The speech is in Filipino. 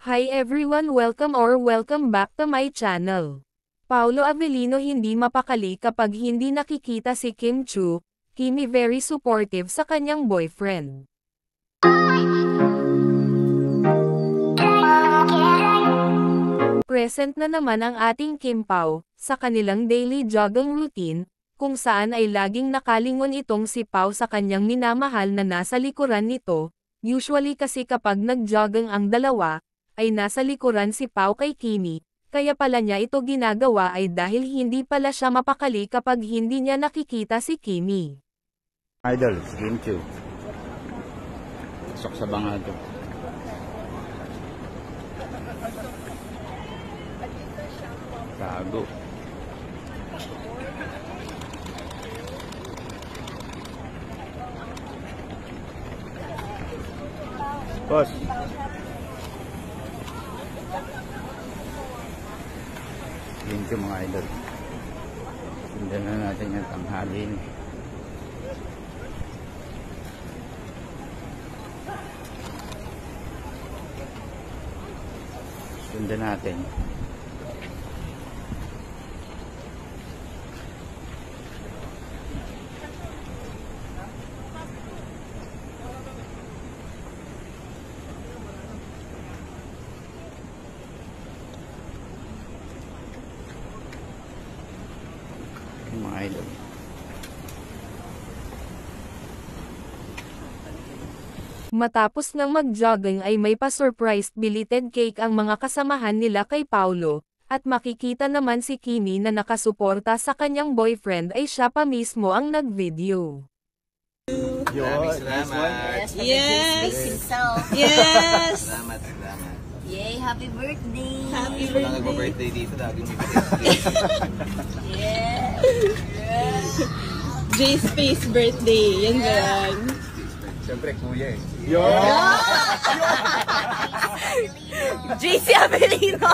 Hi everyone, welcome back to my channel. Paolo Avellino hindi mapakali kapag hindi nakikita si Kim Chiu. Kimi very supportive sa kanyang boyfriend. Present na naman ang ating Kim Pao sa kanilang daily jogging routine, kung saan ay laging nakalingon itong si Pao sa kanyang minamahal na nasa likuran nito. Usually kasi kapag nag-jogging ang dalawa, ay nasa likuran si Pao kay Kimi, kaya pala niya ito ginagawa ay dahil hindi pala siya mapakali kapag hindi niya nakikita si Kimi. Idol, Kim Chiu. Pasok sa bangado. Tago. Boss. Kim Chiu mga idol. Sundan na natin yung tanghali. Sundan natin. Mga idol. Matapos ng mag-jogging ay may pa-surprise belated cake ang mga kasamahan nila kay Paolo, at makikita naman si Kimi na nakasuporta sa kanyang boyfriend ay siya pa mismo ang nag-video. Salamat. Yes. Himself. Yes. Salamat. Yay, happy birthday. Happy birthday. Wala nag-birthday dito, laging may birthday. Yes. J-Space birthday. Yan ba yan? Siyempre, kuya eh. JC Avellino.